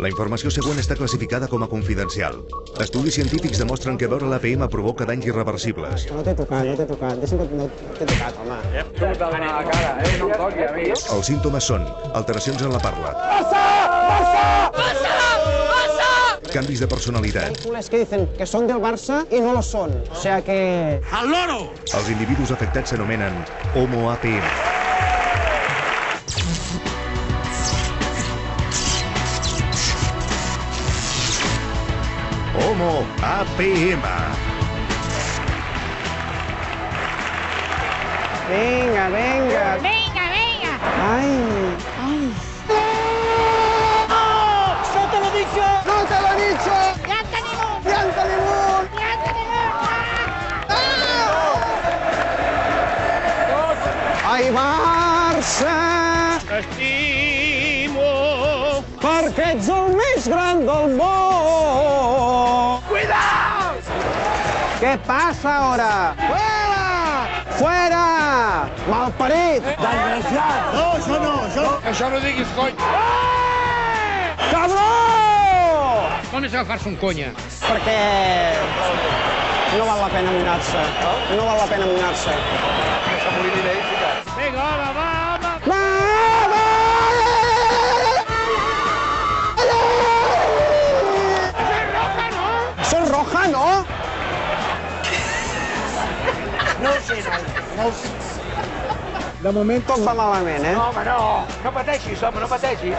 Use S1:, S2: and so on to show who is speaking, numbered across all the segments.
S1: La informació següent està classificada com a confidencial. Estudis científics demostren que beure l'APM provoca danys irreversibles.
S2: No t'he tocat, no t'he tocat. Deixa'm que no t'he tocat, home.
S3: A la cara, no em toqui a mi.
S1: Els símptomes són alteracions en la parla, canvis de personalitat.
S2: Hay culers que dicen que son del Barça y no lo son. O sea que...
S3: ¡Al loro!
S1: Els individus afectats s'anomenen Homo APM. Homo APM.
S2: Venga, venga.
S4: Venga, venga.
S2: Ay.
S4: Ay.
S3: ¡No te lo he dicho!
S2: ¡No te lo he dicho!
S4: Ya tenemos.
S2: ¡Ya tenemos!
S4: Ya tenemos.
S2: Ai, Barça!
S3: T'estimo!
S2: Perquè ets el més gran del món!
S3: Cuidao!
S2: ¿Qué pasa ahora? ¡Fuera! ¡Fuera! ¡Malparit!
S3: Desgraciat! No, això no, això... Això no diguis cony!
S2: Cabró!
S3: Com és agafar-se un conya?
S2: Perquè no val la pena amonar-se. No val la pena amonar-se.
S3: Vinga, home, va, home!
S2: Va, va! Són roja, no?
S3: No ho sé, no ho sé.
S2: De moment tot va malament, eh?
S3: No, home, no! No pateixis, home, no pateixis!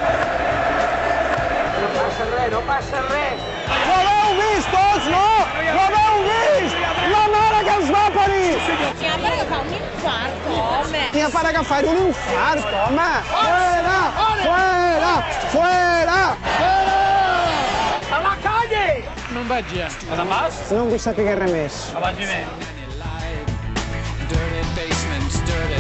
S3: No passa res, no passa res!
S2: Ho haveu vist tots, no? Ho haveu vist? La mare que els va parir!
S4: Ya para agafar un infarto, home.
S2: Ni a per agafar un infart, home! Fuera! Fuera! Fuera!
S3: A la calle! No em vaig ja. A demà?
S2: No en vull saber res més.
S3: Abans i més.
S5: Dirty basements, dirty